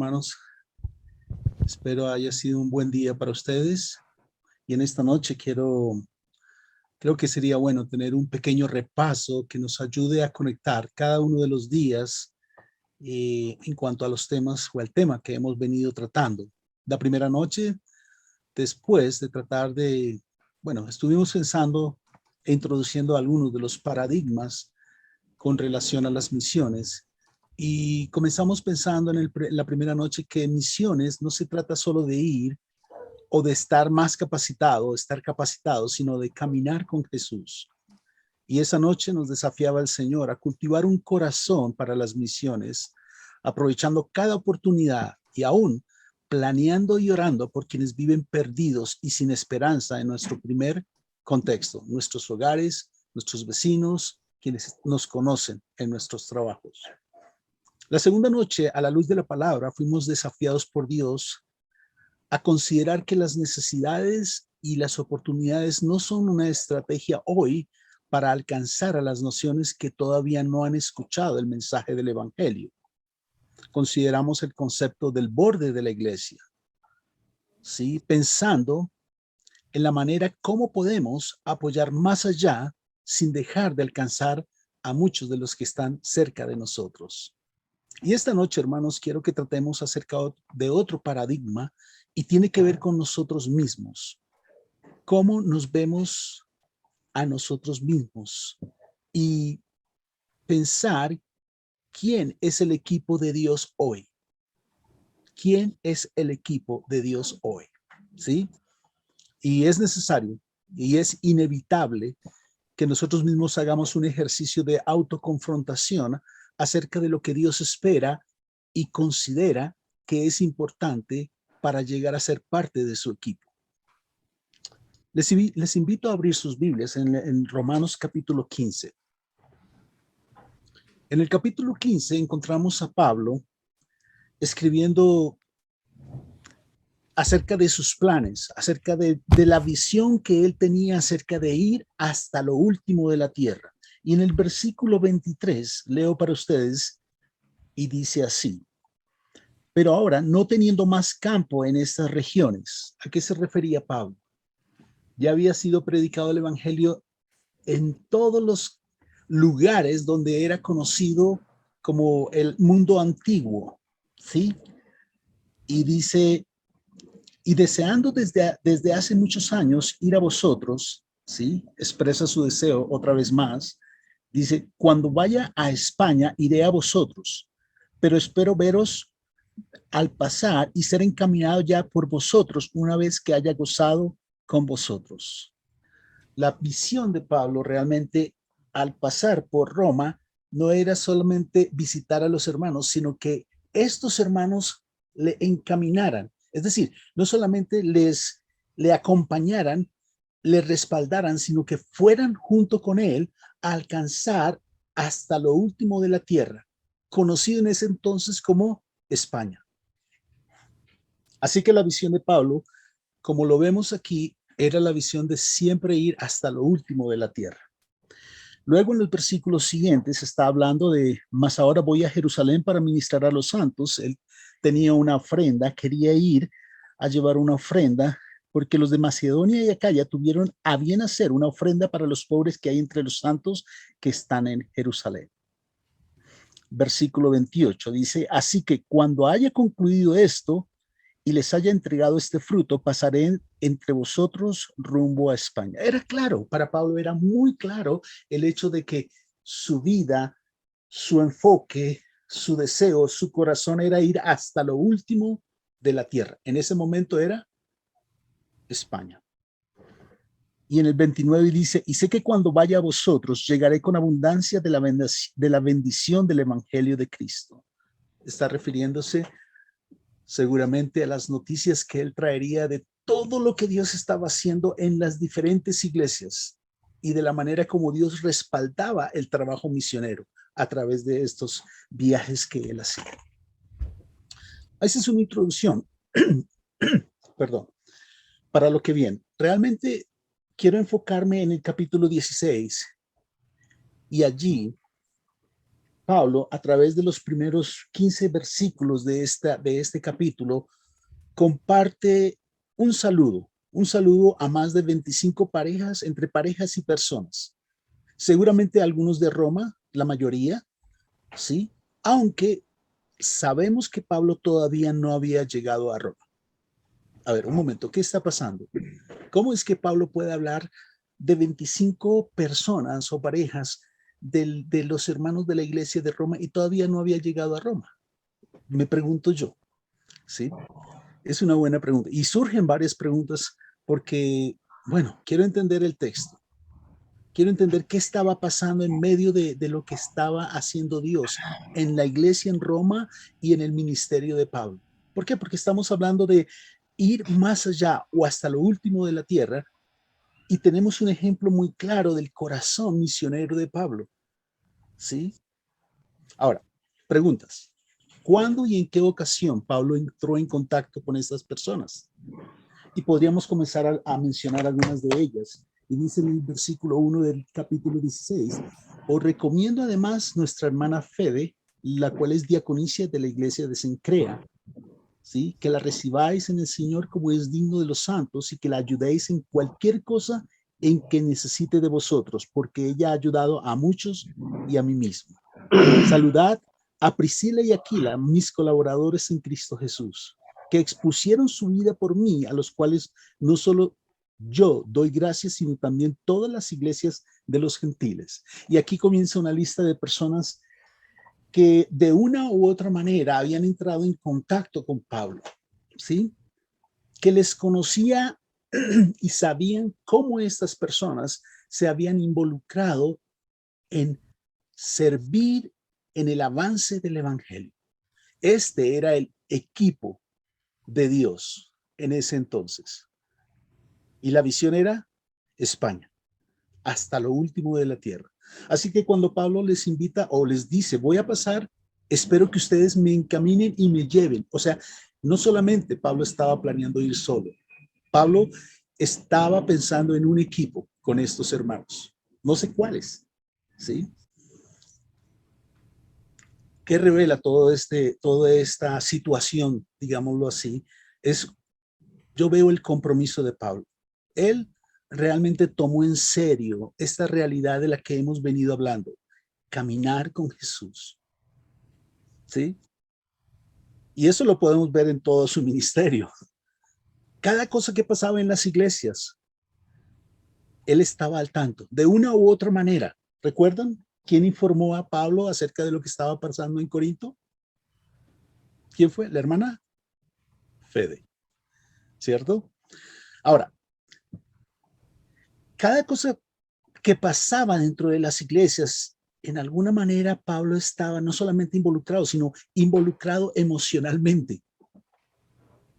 hermanos. Espero haya sido un buen día para ustedes. Y en esta noche creo que sería bueno tener un pequeño repaso que nos ayude a conectar cada uno de los días en cuanto a los temas o al tema que hemos venido tratando. La primera noche, después de tratar de, estuvimos pensando e introduciendo algunos de los paradigmas con relación a las misiones. Y comenzamos pensando en la primera noche que misiones no se trata solo de ir o de estar más capacitado, estar capacitado, sino de caminar con Jesús. Y esa noche nos desafiaba el Señor a cultivar un corazón para las misiones, aprovechando cada oportunidad y aún planeando y orando por quienes viven perdidos y sin esperanza en nuestro primer contexto, nuestros hogares, nuestros vecinos, quienes nos conocen en nuestros trabajos. La segunda noche, a la luz de la palabra, fuimos desafiados por Dios a considerar que las necesidades y las oportunidades no son una estrategia hoy para alcanzar a las naciones que todavía no han escuchado el mensaje del evangelio. Consideramos el concepto del borde de la iglesia, ¿sí? Pensando en la manera cómo podemos apoyar más allá sin dejar de alcanzar a muchos de los que están cerca de nosotros. Y esta noche, hermanos, quiero que tratemos acerca de otro paradigma y tiene que ver con nosotros mismos. ¿Cómo nos vemos a nosotros mismos? Y pensar quién es el equipo de Dios hoy. ¿Quién es el equipo de Dios hoy? ¿Sí? Y es necesario y es inevitable que nosotros mismos hagamos un ejercicio de autoconfrontación acerca de lo que Dios espera y considera que es importante para llegar a ser parte de su equipo. Les invito a abrir sus Biblias en Romanos capítulo 15. En el capítulo 15 encontramos a Pablo escribiendo acerca de sus planes, acerca de la visión que él tenía acerca de ir hasta lo último de la tierra. Y en el versículo 23 leo para ustedes y dice así: pero ahora, no teniendo más campo en estas regiones. ¿A qué se refería Pablo? Ya había sido predicado el evangelio en todos los lugares donde era conocido como el mundo antiguo, ¿sí? Y dice, y deseando desde hace muchos años ir a vosotros, ¿sí? Expresa su deseo otra vez más. Dice, cuando vaya a España, iré a vosotros, pero espero veros al pasar y ser encaminado ya por vosotros una vez que haya gozado con vosotros. La visión de Pablo realmente al pasar por Roma no era solamente visitar a los hermanos, sino que estos hermanos le encaminaran, es decir, no solamente le acompañaran, le respaldaran, sino que fueran junto con él a alcanzar hasta lo último de la tierra, conocido en ese entonces como España. Así que la visión de Pablo, como lo vemos aquí, era la visión de siempre ir hasta lo último de la tierra. Luego en los versículos siguientes está hablando de, mas ahora voy a Jerusalén para ministrar a los santos. Él tenía una ofrenda, quería ir a llevar una ofrenda, porque los de Macedonia y Acaya tuvieron a bien hacer una ofrenda para los pobres que hay entre los santos que están en Jerusalén. Versículo 28 dice, así que cuando haya concluido esto, y les haya entregado este fruto, pasaré entre vosotros rumbo a España. Era claro, para Pablo era muy claro el hecho de que su vida, su enfoque, su deseo, su corazón era ir hasta lo último de la tierra. En ese momento era España. Y en el 29 dice, y sé que cuando vaya a vosotros, llegaré con abundancia de la bendición del evangelio de Cristo. Está refiriéndose seguramente a las noticias que él traería de todo lo que Dios estaba haciendo en las diferentes iglesias y de la manera como Dios respaldaba el trabajo misionero a través de estos viajes que él hacía. Esa es una introducción, perdón, para lo que viene. Realmente quiero enfocarme en el capítulo 16 y allí Pablo, a través de los primeros 15 versículos de este capítulo, comparte un saludo a más de 25 parejas, entre parejas y personas. Seguramente algunos de Roma, la mayoría, ¿sí? Aunque sabemos que Pablo todavía no había llegado a Roma. A ver, un momento, ¿qué está pasando? ¿Cómo es que Pablo puede hablar de 25 personas o parejas de los hermanos de la iglesia de Roma y todavía no había llegado a Roma? Me pregunto yo, ¿sí? Es una buena pregunta. Y surgen varias preguntas porque, bueno, quiero entender el texto. Quiero entender qué estaba pasando en medio de lo que estaba haciendo Dios en la iglesia en Roma y en el ministerio de Pablo. ¿Por qué? Porque estamos hablando de ir más allá o hasta lo último de la tierra y tenemos un ejemplo muy claro del corazón misionero de Pablo. ¿Sí? Ahora, preguntas. ¿Cuándo y en qué ocasión Pablo entró en contacto con estas personas? Y podríamos comenzar a mencionar algunas de ellas. Y dice en el versículo 1 del capítulo 16, os recomiendo además nuestra hermana Febe, la cual es diaconisa de la iglesia de Cencrea, ¿sí? Que la recibáis en el Señor como es digno de los santos y que la ayudéis en cualquier cosa en que necesite de vosotros, porque ella ha ayudado a muchos y a mí mismo. Saludad a Priscila y Aquila, mis colaboradores en Cristo Jesús, que expusieron su vida por mí, a los cuales no solo yo doy gracias, sino también todas las iglesias de los gentiles. Y aquí comienza una lista de personas que de una u otra manera habían entrado en contacto con Pablo, ¿sí? Que les conocía y sabían cómo estas personas se habían involucrado en servir en el avance del evangelio. Este era el equipo de Dios en ese entonces. Y la visión era España, hasta lo último de la tierra. Así que cuando Pablo les invita o les dice, voy a pasar, espero que ustedes me encaminen y me lleven. O sea, no solamente Pablo estaba planeando ir solo, Pablo estaba pensando en un equipo con estos hermanos. No sé cuáles, ¿sí? ¿Qué revela toda esta situación, digámoslo así? Es, yo veo el compromiso de Pablo. Él realmente tomó en serio esta realidad de la que hemos venido hablando, caminar con Jesús, ¿sí? Y eso lo podemos ver en todo su ministerio. Cada cosa que pasaba en las iglesias, él estaba al tanto, de una u otra manera. ¿Recuerdan quién informó a Pablo acerca de lo que estaba pasando en Corinto? ¿Quién fue? La hermana Fede, ¿cierto? Ahora, cada cosa que pasaba dentro de las iglesias, en alguna manera Pablo estaba no solamente involucrado, sino involucrado emocionalmente.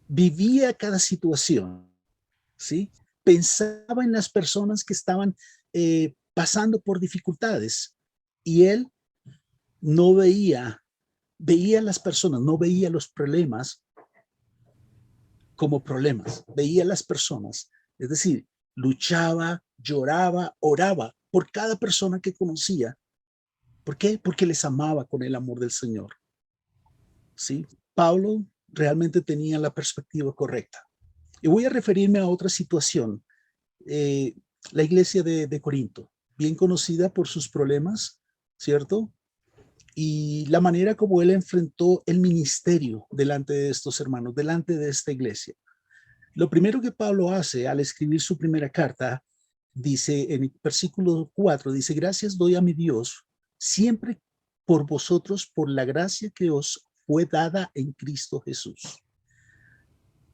Vivía cada situación, ¿sí? Pensaba en las personas que estaban pasando por dificultades y él no veía a las personas, no veía los problemas como problemas, veía a las personas, es decir, luchaba, lloraba, oraba por cada persona que conocía. ¿Por qué? Porque les amaba con el amor del Señor. ¿Sí? Pablo realmente tenía la perspectiva correcta. Y voy a referirme a otra situación. Eh, la iglesia de Corinto, bien conocida por sus problemas, ¿cierto? Y la manera como él enfrentó el ministerio delante de estos hermanos, delante de esta iglesia. Lo primero que Pablo hace al escribir su primera carta, dice en el versículo 4, dice, gracias doy a mi Dios siempre por vosotros, por la gracia que os fue dada en Cristo Jesús.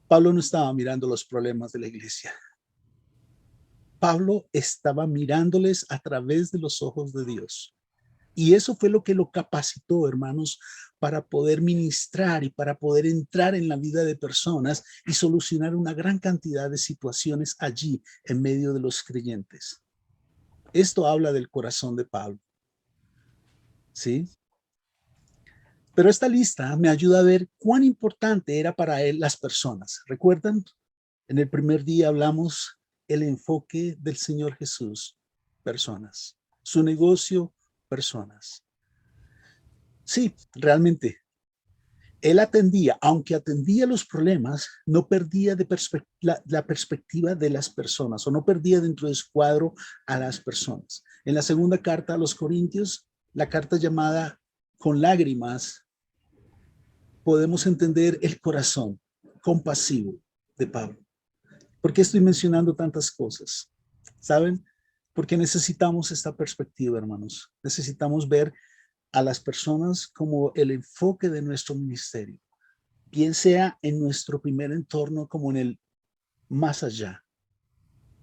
Pablo no estaba mirando los problemas de la iglesia. Pablo estaba mirándoles a través de los ojos de Dios. Y eso fue lo que lo capacitó, hermanos, para poder ministrar y para poder entrar en la vida de personas y solucionar una gran cantidad de situaciones allí en medio de los creyentes. Esto habla del corazón de Pablo, ¿sí? Pero esta lista me ayuda a ver cuán importante era para él las personas. ¿Recuerdan? En el primer día hablamos el enfoque del Señor Jesús, personas. Su negocio, personas. Sí, realmente. Él atendía, aunque atendía los problemas, no perdía de la perspectiva de las personas o no perdía dentro de su cuadro a las personas. En la segunda carta a los Corintios, la carta llamada Con lágrimas, podemos entender el corazón compasivo de Pablo. ¿Por qué estoy mencionando tantas cosas? ¿Saben? Porque necesitamos esta perspectiva, hermanos. Necesitamos ver a las personas como el enfoque de nuestro ministerio, bien sea en nuestro primer entorno como en el más allá.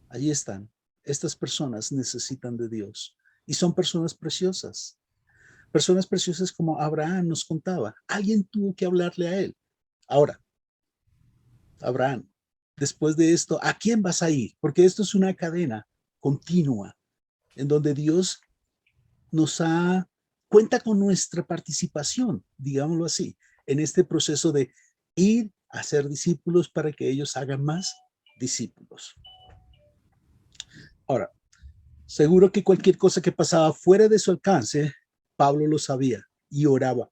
Allí están. Estas personas necesitan de Dios y son personas preciosas. Personas preciosas como Abraham nos contaba. Alguien tuvo que hablarle a él. Ahora, Abraham, después de esto, ¿a quién vas a ir? Porque esto es una cadena continua en donde Dios nos cuenta con nuestra participación, digámoslo así, en este proceso de ir a ser discípulos para que ellos hagan más discípulos. Ahora, seguro que cualquier cosa que pasaba fuera de su alcance, Pablo lo sabía y oraba.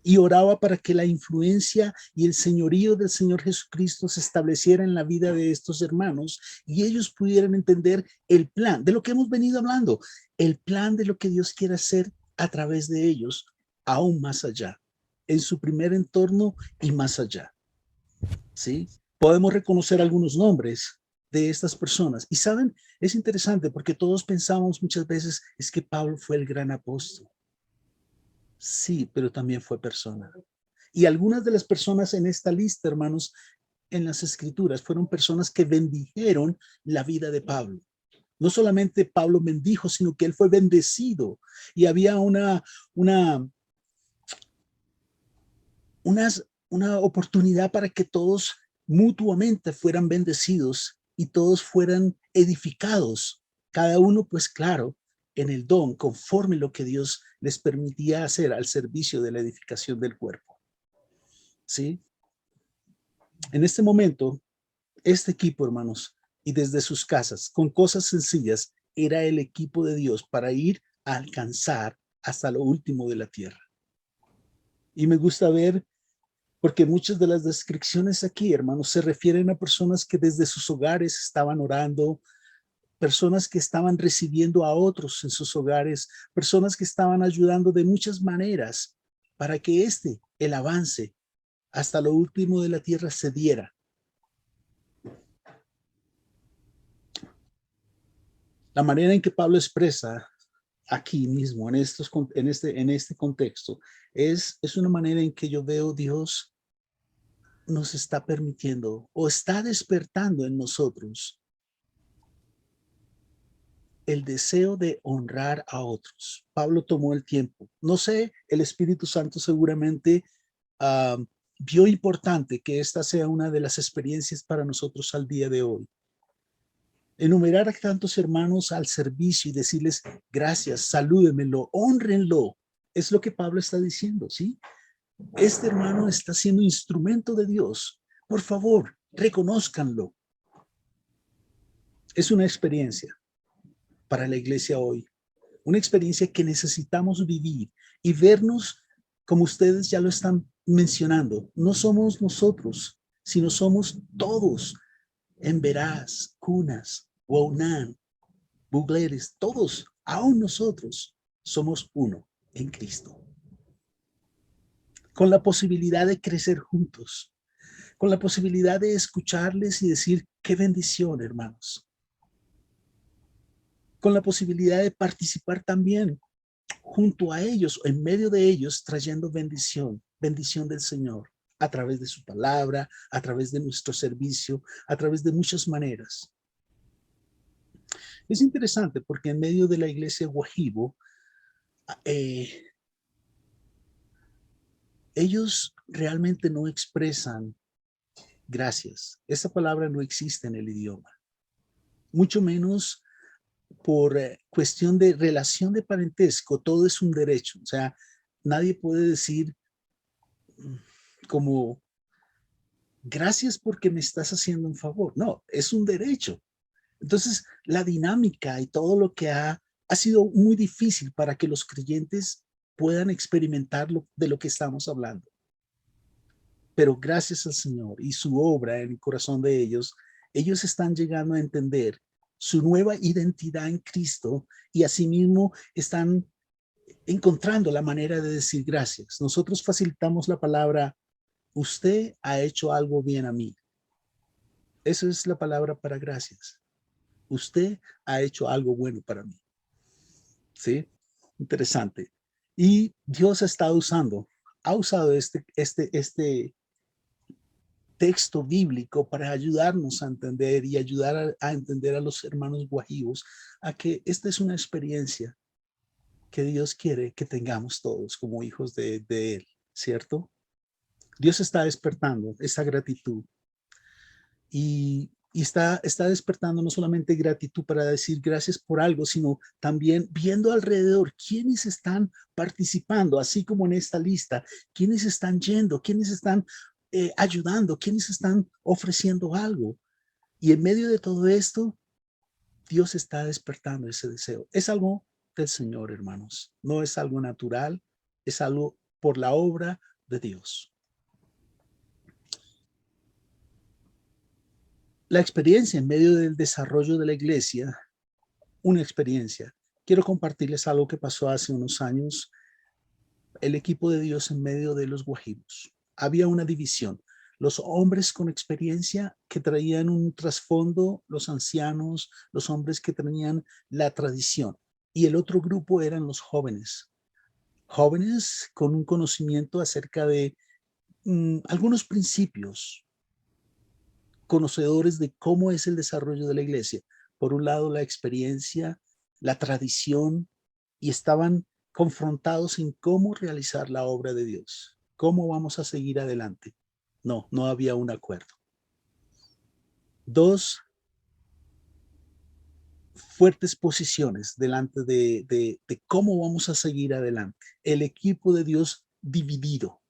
Y oraba para que la influencia y el señorío del Señor Jesucristo se estableciera en la vida de estos hermanos y ellos pudieran entender el plan de lo que hemos venido hablando, el plan de lo que Dios quiere hacer a través de ellos, aún más allá, en su primer entorno y más allá. ¿Sí? Podemos reconocer algunos nombres de estas personas. Y saben, es interesante porque todos pensamos muchas veces es que Pablo fue el gran apóstol. Sí, pero también fue persona. Y algunas de las personas en esta lista, hermanos, en las escrituras, fueron personas que bendijeron la vida de Pablo. No solamente Pablo bendijo, sino que él fue bendecido. Y había una, una oportunidad para que todos mutuamente fueran bendecidos y todos fueran edificados. Cada uno, pues claro, en el don, conforme lo que Dios les permitía hacer al servicio de la edificación del cuerpo. ¿Sí? En este momento, este equipo, hermanos, y desde sus casas, con cosas sencillas, era el equipo de Dios para ir a alcanzar hasta lo último de la tierra. Y me gusta ver, porque muchas de las descripciones aquí, hermanos, se refieren a personas que desde sus hogares estaban orando, personas que estaban recibiendo a otros en sus hogares, personas que estaban ayudando de muchas maneras para que el avance hasta lo último de la tierra se diera. La manera en que Pablo expresa aquí mismo, en este contexto, es una manera en que yo veo Dios nos está permitiendo o está despertando en nosotros el deseo de honrar a otros. Pablo tomó el tiempo. No sé, el Espíritu Santo seguramente uh, vio importante que esta sea una de las experiencias para nosotros al día de hoy. Enumerar a tantos hermanos al servicio y decirles gracias, salúdenmelo, honrenlo. Es lo que Pablo está diciendo, ¿sí? Este hermano está siendo instrumento de Dios. Por favor, reconózcanlo. Es una experiencia para la iglesia hoy. Una experiencia que necesitamos vivir y vernos como ustedes ya lo están mencionando. No somos nosotros, sino somos todos en Veraz, Cunas, Waunan, Bugleres, todos, aún nosotros, somos uno en Cristo. Con la posibilidad de crecer juntos, con la posibilidad de escucharles y decir, qué bendición, hermanos. Con la posibilidad de participar también junto a ellos, en medio de ellos, trayendo bendición, bendición del Señor, a través de su palabra, a través de nuestro servicio, a través de muchas maneras. Es interesante porque en medio de la iglesia Guajibo, ellos realmente no expresan gracias. Esa palabra no existe en el idioma. Mucho menos por cuestión de relación de parentesco, todo es un derecho. O sea, nadie puede decir como gracias porque me estás haciendo un favor. No, es un derecho. Entonces, la dinámica y todo lo que ha sido muy difícil para que los creyentes puedan experimentar de lo que estamos hablando. Pero gracias al Señor y su obra en el corazón de ellos, ellos están llegando a entender su nueva identidad en Cristo y asimismo están encontrando la manera de decir gracias. Nosotros facilitamos la palabra, usted ha hecho algo bien a mí. Esa es la palabra para gracias. Usted ha hecho algo bueno para mí. ¿Sí? Interesante. Y Dios ha usado este texto bíblico para ayudarnos a entender y ayudar a entender a los hermanos guajivos a que esta es una experiencia que Dios quiere que tengamos todos como hijos de Él, ¿cierto? Dios está despertando esa gratitud y está despertando no solamente gratitud para decir gracias por algo, sino también viendo alrededor quiénes están participando, así como en esta lista, quiénes están yendo, quiénes están ayudando, quiénes están ofreciendo algo. Y en medio de todo esto, Dios está despertando ese deseo. Es algo del Señor, hermanos. No es algo natural, es algo por la obra de Dios. La experiencia en medio del desarrollo de la iglesia, una experiencia. Quiero compartirles algo que pasó hace unos años. El equipo de Dios en medio de los guajivos. Había una división. Los hombres con experiencia que traían un trasfondo, los ancianos, los hombres que tenían la tradición. Y el otro grupo eran los jóvenes. Jóvenes con un conocimiento acerca de algunos principios, conocedores de cómo es el desarrollo de la iglesia. Por un lado, la experiencia, la tradición, y estaban confrontados en cómo realizar la obra de Dios. ¿Cómo vamos a seguir adelante? No, no había un acuerdo. Dos fuertes posiciones delante de cómo vamos a seguir adelante. El equipo de Dios dividido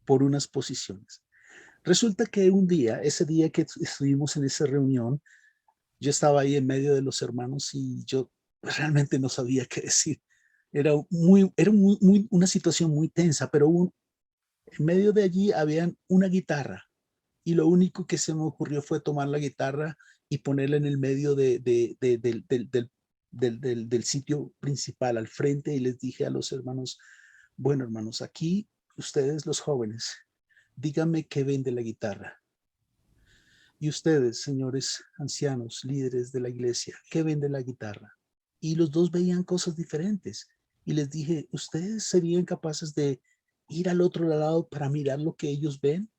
por unas posiciones. Resulta que un día, ese día que estuvimos en esa reunión, yo estaba ahí en medio de los hermanos y yo realmente no sabía qué decir. Era una situación muy tensa, pero en medio de allí había una guitarra y lo único que se me ocurrió fue tomar la guitarra y ponerla en el medio del sitio principal, al frente, y les dije a los hermanos, bueno, hermanos, aquí ustedes los jóvenes, díganme qué ven de la guitarra. Y ustedes, señores ancianos, líderes de la iglesia, ¿qué ven de la guitarra? Y los dos veían cosas diferentes. Y les dije, ¿ustedes serían capaces de ir al otro lado para mirar lo que ellos ven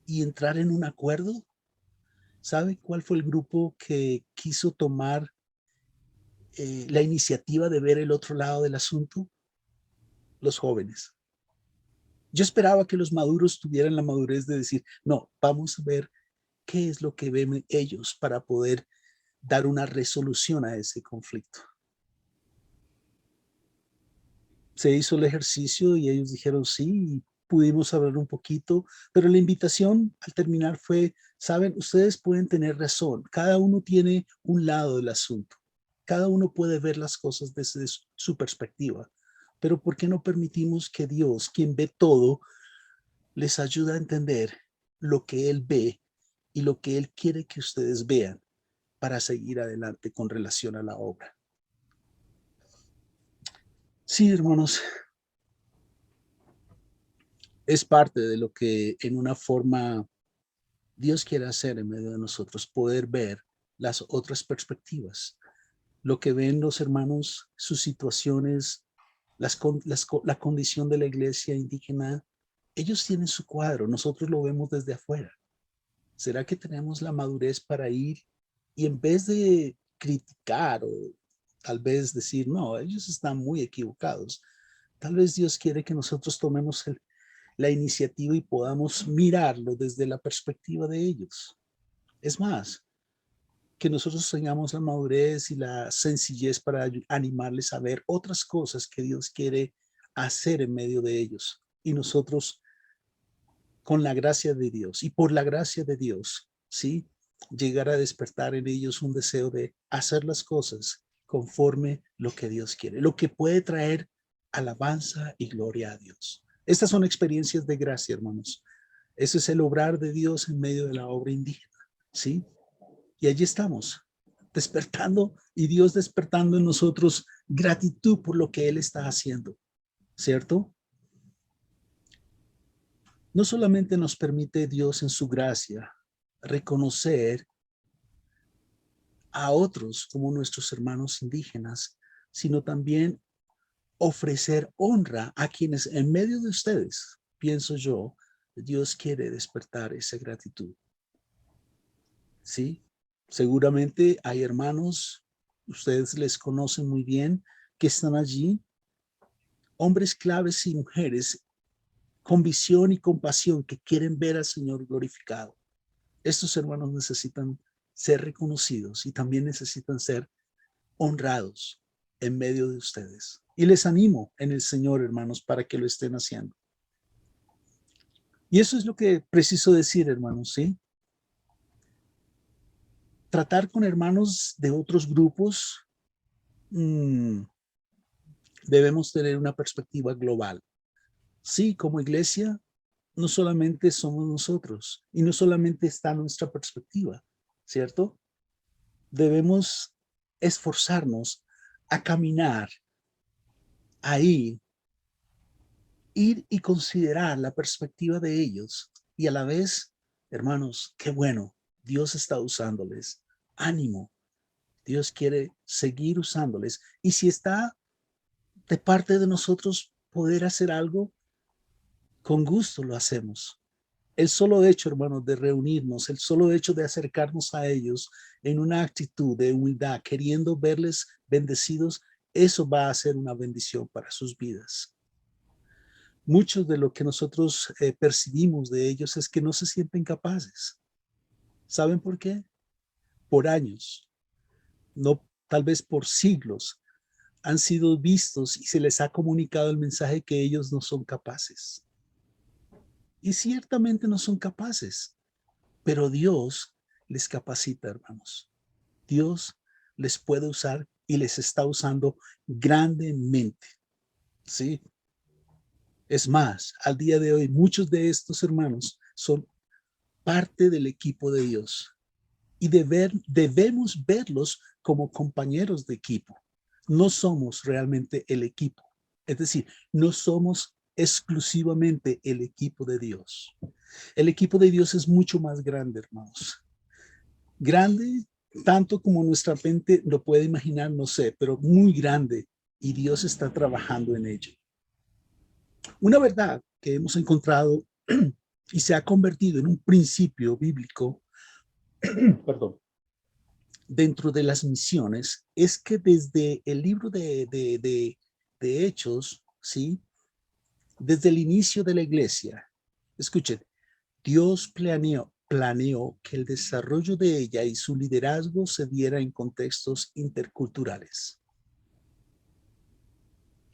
y entrar en un acuerdo? ¿Sabe cuál fue el grupo que quiso tomar la iniciativa de ver el otro lado del asunto? Los jóvenes. Yo esperaba que los maduros tuvieran la madurez de decir, no, vamos a ver qué es lo que ven ellos para poder dar una resolución a ese conflicto. Se hizo el ejercicio y ellos dijeron sí, pudimos hablar un poquito, pero la invitación al terminar fue, saben, ustedes pueden tener razón, cada uno tiene un lado del asunto, cada uno puede ver las cosas desde su perspectiva, pero ¿por qué no permitimos que Dios, quien ve todo, les ayude a entender lo que Él ve y lo que Él quiere que ustedes vean para seguir adelante con relación a la obra? Sí, hermanos, es parte de lo que en una forma Dios quiere hacer en medio de nosotros, poder ver las otras perspectivas, lo que ven los hermanos, sus situaciones, la condición de la iglesia indígena. Ellos tienen su cuadro, nosotros lo vemos desde afuera. ¿Será que tenemos la madurez para ir y en vez de criticar o tal vez decir, no, ellos están muy equivocados? Tal vez Dios quiere que nosotros tomemos la iniciativa y podamos mirarlo desde la perspectiva de ellos. Es más, que nosotros tengamos la madurez y la sencillez para animarles a ver otras cosas que Dios quiere hacer en medio de ellos. Y nosotros, con la gracia de Dios y por la gracia de Dios, ¿sí? Llegar a despertar en ellos un deseo de hacer las cosas conforme lo que Dios quiere, lo que puede traer alabanza y gloria a Dios. Estas son experiencias de gracia, hermanos. Ese es el obrar de Dios en medio de la obra indígena, ¿sí? Y allí estamos, despertando y Dios despertando en nosotros gratitud por lo que Él está haciendo, ¿cierto? No solamente nos permite Dios en su gracia reconocer a otros como nuestros hermanos indígenas, sino también ofrecer honra a quienes en medio de ustedes, pienso yo, Dios quiere despertar esa gratitud. ¿Sí? Seguramente hay hermanos, ustedes les conocen muy bien, que están allí, hombres claves y mujeres con visión y compasión que quieren ver al Señor glorificado. Estos hermanos necesitan ser reconocidos y también necesitan ser honrados en medio de ustedes. Y les animo en el Señor, hermanos, para que lo estén haciendo. Y eso es lo que preciso decir, hermanos, ¿sí? Tratar con hermanos de otros grupos, debemos tener una perspectiva global. Sí, como iglesia, no solamente somos nosotros y no solamente está nuestra perspectiva, ¿cierto? Debemos esforzarnos a caminar, a ir y considerar la perspectiva de ellos y a la vez, hermanos, qué bueno, Dios está usándoles. Ánimo, Dios quiere seguir usándoles. Y si está de parte de nosotros poder hacer algo, con gusto lo hacemos. El solo hecho, hermanos, de reunirnos, el solo hecho de acercarnos a ellos en una actitud de humildad, queriendo verles bendecidos, eso va a ser una bendición para sus vidas. Muchos de lo que nosotros percibimos de ellos es que no se sienten capaces. ¿Saben por qué? Por años, no tal vez por siglos, han sido vistos y se les ha comunicado el mensaje que ellos no son capaces. Y ciertamente no son capaces, pero Dios les capacita, hermanos. Dios les puede usar y les está usando grandemente. ¿Sí? Es más, al día de hoy, muchos de estos hermanos son parte del equipo de Dios y debemos verlos como compañeros de equipo. No somos realmente el equipo. Es decir, no somos exclusivamente el equipo de Dios. El equipo de Dios es mucho más grande, hermanos. Grande, tanto como nuestra mente lo puede imaginar, no sé, pero muy grande. Y Dios está trabajando en ello. Una verdad que hemos encontrado y se ha convertido en un principio bíblico, perdón, dentro de las misiones, es que desde el libro de Hechos, ¿sí? Desde el inicio de la iglesia, escuchen, Dios planeó que el desarrollo de ella y su liderazgo se diera en contextos interculturales.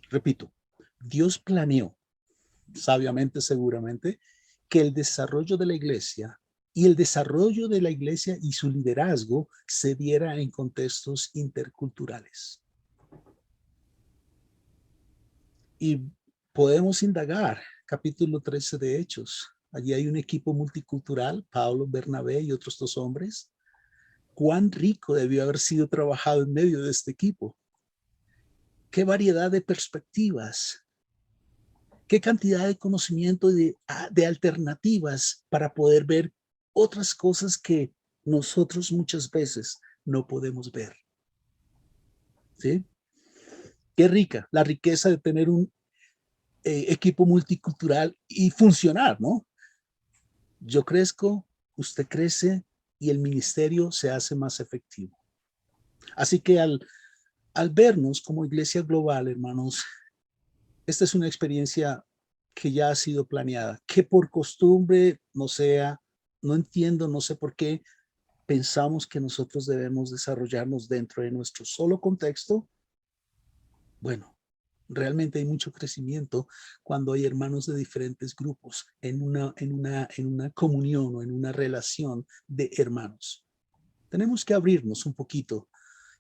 Repito, Dios planeó, sabiamente seguramente, que el desarrollo de la iglesia y su liderazgo se diera en contextos interculturales. Y podemos indagar, capítulo 13 de Hechos. Allí hay un equipo multicultural, Pablo, Bernabé y otros dos hombres. Cuán rico debió haber sido trabajado en medio de este equipo. Qué variedad de perspectivas, qué cantidad de conocimiento de alternativas para poder ver otras cosas que nosotros muchas veces no podemos ver. ¿Sí? Qué rica la riqueza de tener un equipo multicultural y funcionar, ¿no? Yo crezco, usted crece y el ministerio se hace más efectivo. Así que al vernos como iglesia global, hermanos, esta es una experiencia que ya ha sido planeada, que por costumbre no sea, no entiendo, no sé por qué pensamos que nosotros debemos desarrollarnos dentro de nuestro solo contexto. Bueno, realmente hay mucho crecimiento cuando hay hermanos de diferentes grupos en una comunión o en una relación de hermanos. Tenemos que abrirnos un poquito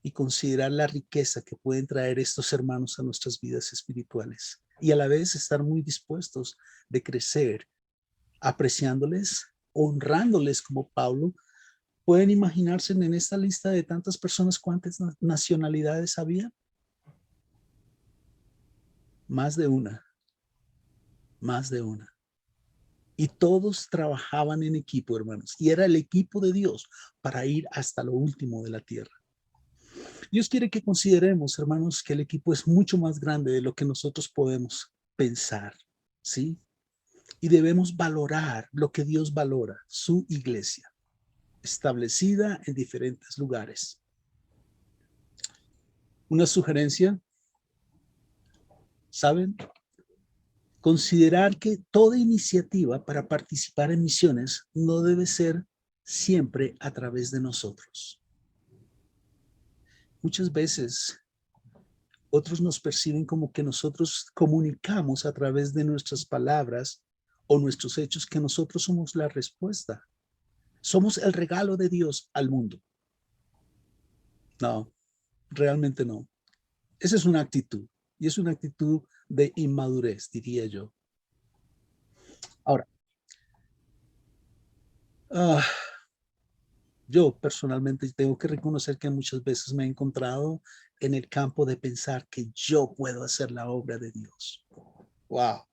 y considerar la riqueza que pueden traer estos hermanos a nuestras vidas espirituales. Y a la vez estar muy dispuestos de crecer, apreciándoles, honrándoles como Pablo. ¿Pueden imaginarse en esta lista de tantas personas cuántas nacionalidades había? Más de una, más de una. Y todos trabajaban en equipo, hermanos. Y era el equipo de Dios para ir hasta lo último de la tierra. Dios quiere que consideremos, hermanos, que el equipo es mucho más grande de lo que nosotros podemos pensar, ¿sí? Y debemos valorar lo que Dios valora, su iglesia, establecida en diferentes lugares. Una sugerencia, ¿saben? Considerar que toda iniciativa para participar en misiones no debe ser siempre a través de nosotros. Muchas veces otros nos perciben como que nosotros comunicamos a través de nuestras palabras o nuestros hechos que nosotros somos la respuesta. Somos el regalo de Dios al mundo. No, realmente no. Esa es una actitud y es una actitud de inmadurez, diría yo. Ahora, yo personalmente tengo que reconocer que muchas veces me he encontrado en el campo de pensar que yo puedo hacer la obra de Dios. Wow,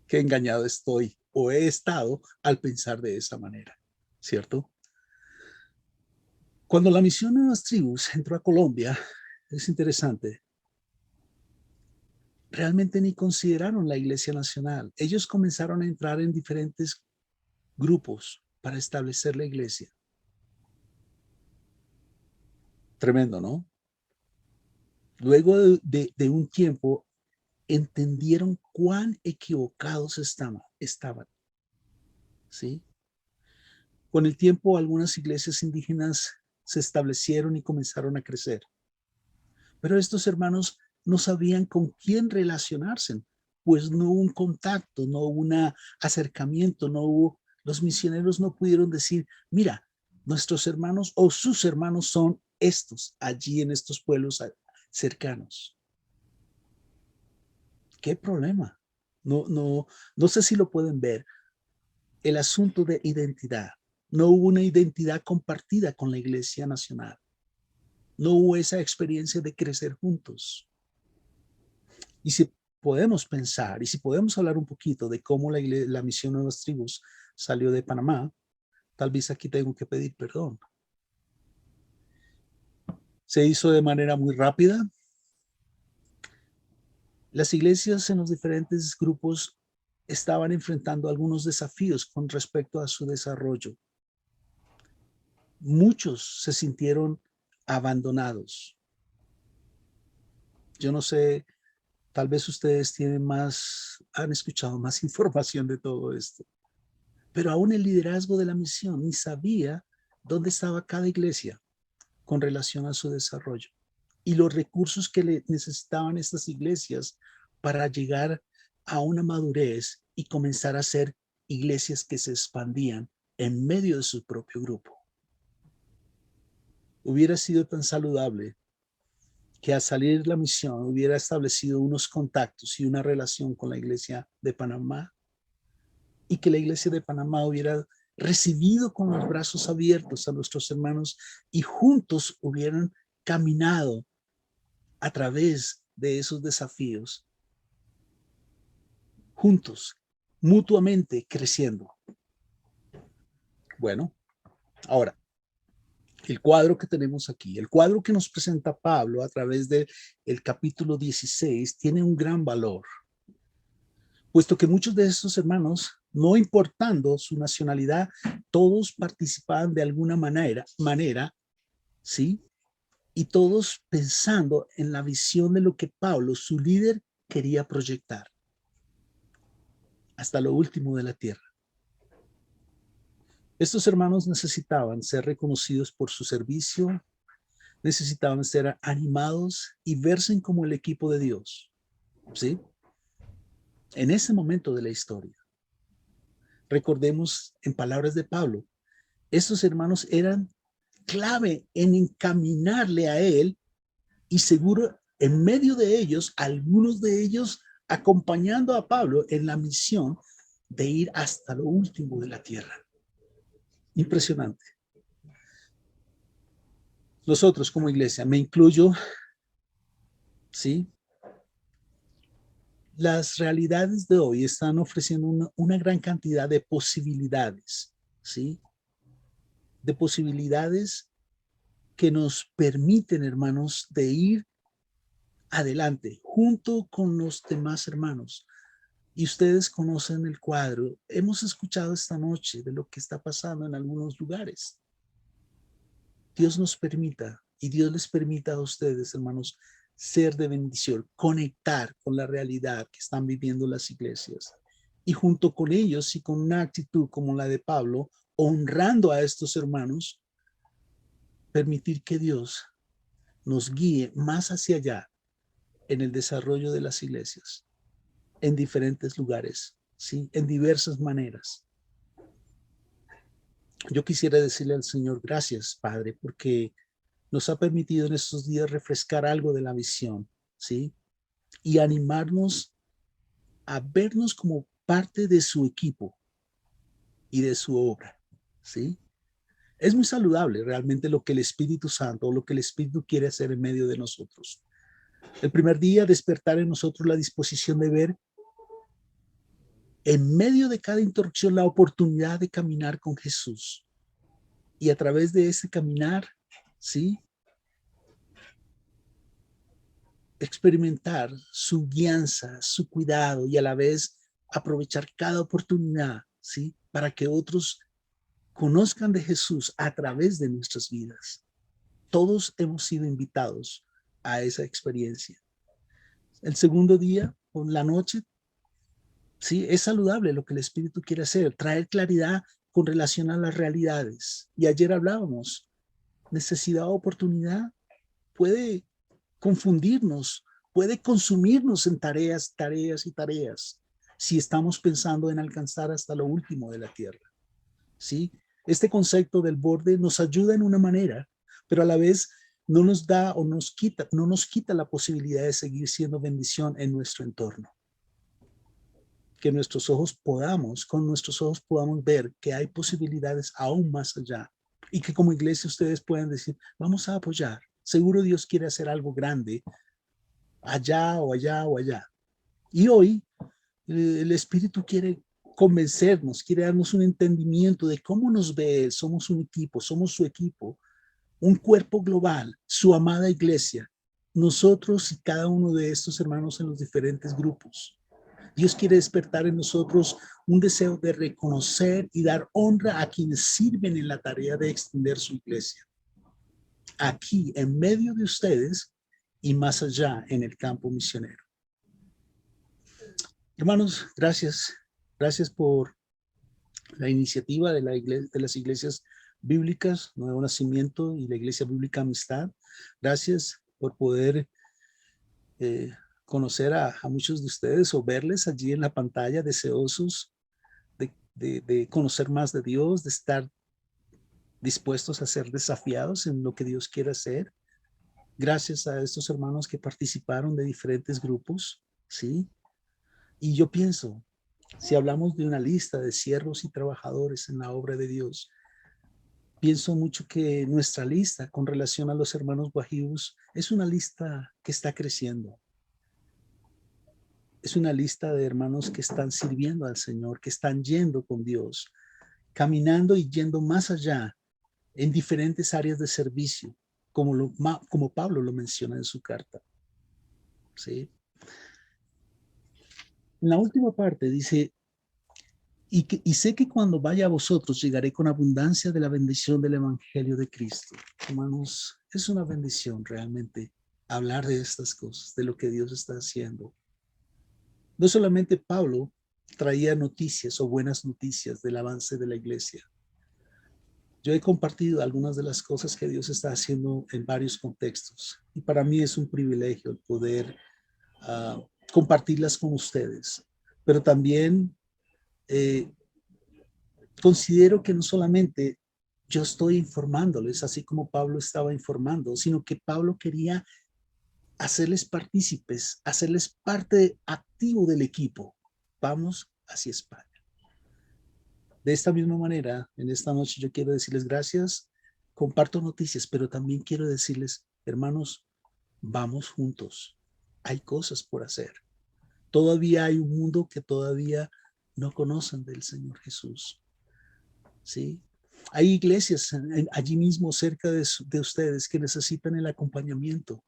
qué engañado estoy o he estado al pensar de esa manera, ¿cierto? Cuando la misión Nuevas Tribus entró a Colombia, es interesante, realmente ni consideraron la Iglesia Nacional. Ellos comenzaron a entrar en diferentes grupos para establecer la iglesia. Tremendo, ¿no? Luego de un tiempo entendieron cuán equivocados estaban, ¿sí? Con el tiempo, algunas iglesias indígenas se establecieron y comenzaron a crecer. Pero estos hermanos no sabían con quién relacionarse, pues no hubo un contacto, no hubo un acercamiento, no hubo, los misioneros no pudieron decir, mira, nuestros hermanos o sus hermanos son estos, allí en estos pueblos cercanos. ¿Qué problema? No sé si lo pueden ver. El asunto de identidad. No hubo una identidad compartida con la Iglesia Nacional. No hubo esa experiencia de crecer juntos. Y si podemos pensar, y si podemos hablar un poquito de cómo la misión Nuevas Tribus salió de Panamá, tal vez aquí tengo que pedir perdón. Se hizo de manera muy rápida. Las iglesias en los diferentes grupos estaban enfrentando algunos desafíos con respecto a su desarrollo. Muchos se sintieron abandonados. Yo no sé, tal vez ustedes tienen más, han escuchado más información de todo esto, pero aún el liderazgo de la misión ni sabía dónde estaba cada iglesia con relación a su desarrollo y los recursos que necesitaban estas iglesias para llegar a una madurez y comenzar a ser iglesias que se expandían en medio de su propio grupo. Hubiera sido tan saludable que al salir la misión hubiera establecido unos contactos y una relación con la iglesia de Panamá y que la iglesia de Panamá hubiera recibido con los brazos abiertos a nuestros hermanos y juntos hubieran caminado a través de esos desafíos, juntos, mutuamente creciendo. Bueno, ahora, el cuadro que tenemos aquí, el cuadro que nos presenta Pablo a través del capítulo 16, tiene un gran valor, puesto que muchos de estos hermanos, no importando su nacionalidad, todos participaban de alguna manera, ¿sí? Y todos pensando en la visión de lo que Pablo, su líder, quería proyectar hasta lo último de la tierra. Estos hermanos necesitaban ser reconocidos por su servicio, necesitaban ser animados y verse como el equipo de Dios, ¿sí? En ese momento de la historia. Recordemos en palabras de Pablo, estos hermanos eran clave en encaminarle a él y seguro en medio de ellos, algunos de ellos acompañando a Pablo en la misión de ir hasta lo último de la tierra. Impresionante. Nosotros como iglesia, me incluyo, ¿sí? Las realidades de hoy están ofreciendo una gran cantidad de posibilidades, ¿sí? De posibilidades que nos permiten, hermanos, de ir adelante junto con los demás hermanos. Y ustedes conocen el cuadro. Hemos escuchado esta noche de lo que está pasando en algunos lugares. Dios nos permita y Dios les permita a ustedes, hermanos, ser de bendición, conectar con la realidad que están viviendo las iglesias. Y junto con ellos y con una actitud como la de Pablo, honrando a estos hermanos, permitir que Dios nos guíe más hacia allá en el desarrollo de las iglesias, en diferentes lugares, ¿sí? En diversas maneras. Yo quisiera decirle al Señor, gracias, Padre, porque nos ha permitido en estos días refrescar algo de la visión, ¿sí? Y animarnos a vernos como parte de su equipo y de su obra, ¿sí? Es muy saludable realmente lo que el Espíritu Santo, lo que el Espíritu quiere hacer en medio de nosotros. El primer día, despertar en nosotros la disposición de ver en medio de cada interrupción la oportunidad de caminar con Jesús. Y a través de ese caminar, ¿sí? Experimentar su guianza, su cuidado y a la vez aprovechar cada oportunidad, ¿sí? Para que otros conozcan de Jesús a través de nuestras vidas. Todos hemos sido invitados a esa experiencia. El segundo día, por la noche, sí, es saludable lo que el Espíritu quiere hacer, traer claridad con relación a las realidades. Y ayer hablábamos, necesidad o oportunidad puede confundirnos, puede consumirnos en tareas, tareas y tareas, si estamos pensando en alcanzar hasta lo último de la tierra. ¿Sí? Este concepto del borde nos ayuda en una manera, pero a la vez no nos da o no nos quita la posibilidad de seguir siendo bendición en nuestro entorno. Que con nuestros ojos podamos ver que hay posibilidades aún más allá y que como iglesia ustedes pueden decir, vamos a apoyar. Seguro Dios quiere hacer algo grande allá o allá o allá. Y hoy el Espíritu quiere convencernos, quiere darnos un entendimiento de cómo nos ve Él. Somos un equipo, somos su equipo, un cuerpo global, su amada iglesia. Nosotros y cada uno de estos hermanos en los diferentes grupos. Dios quiere despertar en nosotros un deseo de reconocer y dar honra a quienes sirven en la tarea de extender su iglesia. Aquí, en medio de ustedes y más allá en el campo misionero. Hermanos, gracias. Gracias por la iniciativa de las iglesias bíblicas, Nuevo Nacimiento y la Iglesia Bíblica Amistad. Gracias por poder conocer a muchos de ustedes o verles allí en la pantalla, deseosos de conocer más de Dios, de estar dispuestos a ser desafiados en lo que Dios quiere hacer. Gracias a estos hermanos que participaron de diferentes grupos, ¿sí? Y yo pienso, si hablamos de una lista de siervos y trabajadores en la obra de Dios, pienso mucho que nuestra lista con relación a los hermanos Wahibus es una lista que está creciendo. Es una lista de hermanos que están sirviendo al Señor, que están yendo con Dios, caminando y yendo más allá en diferentes áreas de servicio, como Pablo lo menciona en su carta. ¿Sí? En la última parte dice, y sé que cuando vaya a vosotros llegaré con abundancia de la bendición del Evangelio de Cristo. Hermanos, es una bendición realmente hablar de estas cosas, de lo que Dios está haciendo. No solamente Pablo traía noticias o buenas noticias del avance de la iglesia. Yo he compartido algunas de las cosas que Dios está haciendo en varios contextos y para mí es un privilegio el poder compartirlas con ustedes, pero también considero que no solamente yo estoy informándoles, así como Pablo estaba informando, sino que Pablo quería hacerles partícipes, hacerles parte activo del equipo. Vamos hacia España. De esta misma manera, en esta noche yo quiero decirles gracias, comparto noticias, pero también quiero decirles, hermanos, vamos juntos. Hay cosas por hacer. Todavía hay un mundo que todavía no conocen del Señor Jesús. ¿Sí? Hay iglesias allí mismo cerca de ustedes que necesitan el acompañamiento.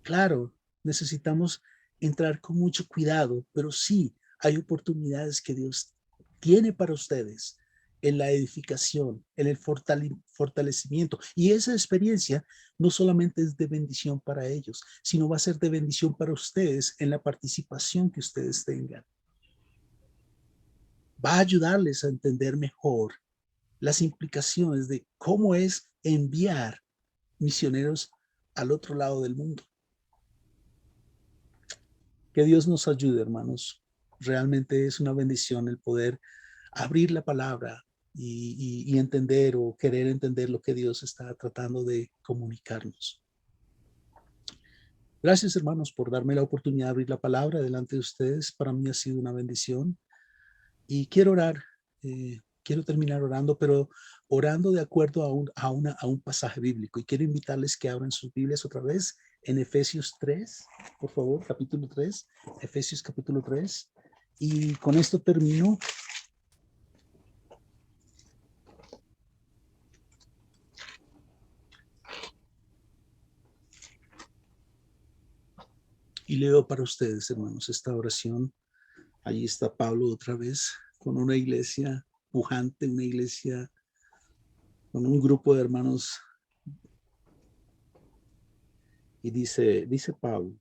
Claro, necesitamos entrar con mucho cuidado, pero sí hay oportunidades que Dios tiene para ustedes en la edificación, en el fortalecimiento. Y esa experiencia no solamente es de bendición para ellos, sino va a ser de bendición para ustedes en la participación que ustedes tengan. Va a ayudarles a entender mejor las implicaciones de cómo es enviar misioneros al otro lado del mundo. Que Dios nos ayude, hermanos. Realmente es una bendición el poder abrir la palabra y entender o querer entender lo que Dios está tratando de comunicarnos. Gracias, hermanos, por darme la oportunidad de abrir la palabra delante de ustedes. Para mí ha sido una bendición. Y quiero orar, quiero terminar orando, pero orando de acuerdo a un pasaje bíblico. Y quiero invitarles que abran sus Biblias otra vez en Efesios 3, por favor, capítulo 3, Efesios capítulo 3. Y con esto termino. Y leo para ustedes, hermanos, esta oración. Allí está Pablo otra vez con una iglesia pujante, una iglesia con un grupo de hermanos. Y dice Pablo,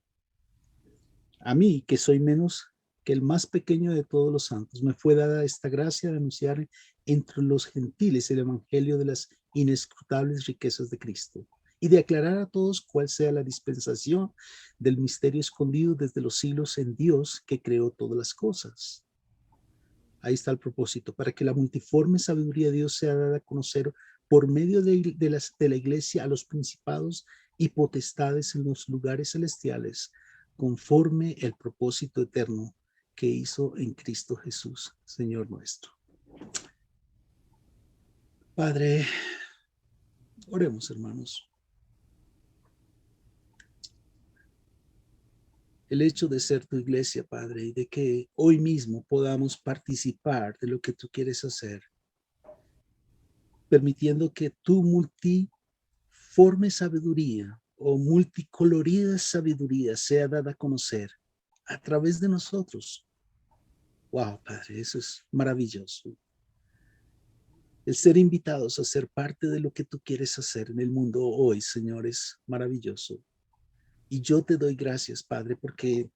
a mí, que soy menos que el más pequeño de todos los santos, me fue dada esta gracia de anunciar entre los gentiles el evangelio de las inescrutables riquezas de Cristo y de aclarar a todos cuál sea la dispensación del misterio escondido desde los siglos en Dios que creó todas las cosas. Ahí está el propósito, para que la multiforme sabiduría de Dios sea dada a conocer por medio de la iglesia a los principados y potestades en los lugares celestiales, conforme el propósito eterno que hizo en Cristo Jesús, Señor nuestro. Padre, oremos, hermanos. El hecho de ser tu iglesia, Padre, y de que hoy mismo podamos participar de lo que tú quieres hacer, permitiendo que tu multiforme sabiduría o multicolorida sabiduría sea dada a conocer a través de nosotros. Wow, Padre, eso es maravilloso. El ser invitados a ser parte de lo que tú quieres hacer en el mundo hoy, Señor, es maravilloso. Y yo te doy gracias, Padre, porque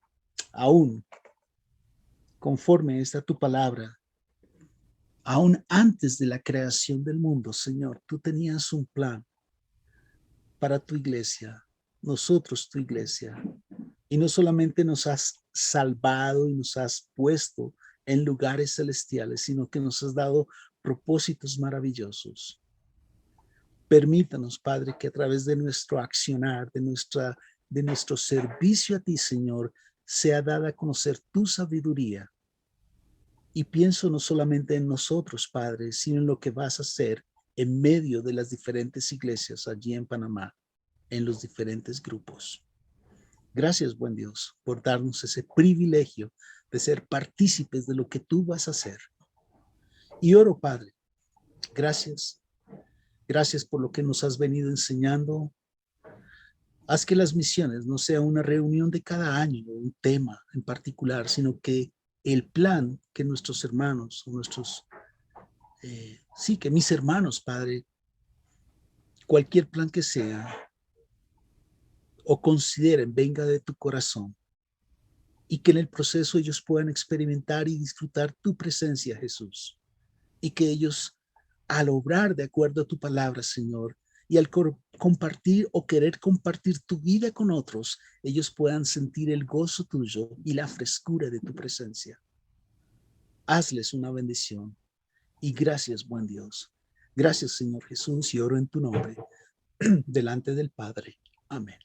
aún conforme está tu palabra, aún antes de la creación del mundo, Señor, tú tenías un plan para tu iglesia, nosotros tu iglesia. Y no solamente nos has salvado y nos has puesto en lugares celestiales, sino que nos has dado propósitos maravillosos. Permítanos, Padre, que a través de nuestro accionar, de nuestro servicio a ti, Señor, sea dada a conocer tu sabiduría. Y pienso no solamente en nosotros, Padre, sino en lo que vas a hacer en medio de las diferentes iglesias allí en Panamá, en los diferentes grupos. Gracias, buen Dios, por darnos ese privilegio de ser partícipes de lo que tú vas a hacer. Y oro, Padre, gracias. Gracias por lo que nos has venido enseñando. Haz que las misiones no sea una reunión de cada año, un tema en particular, sino que el plan que nuestros hermanos, sí, que mis hermanos, Padre, cualquier plan que sea o consideren, venga de tu corazón y que en el proceso ellos puedan experimentar y disfrutar tu presencia, Jesús. Y que ellos, al obrar de acuerdo a tu palabra, Señor, y al compartir o querer compartir tu vida con otros, ellos puedan sentir el gozo tuyo y la frescura de tu presencia. Hazles una bendición y gracias, buen Dios. Gracias, Señor Jesús, y oro en tu nombre, delante del Padre. Amén.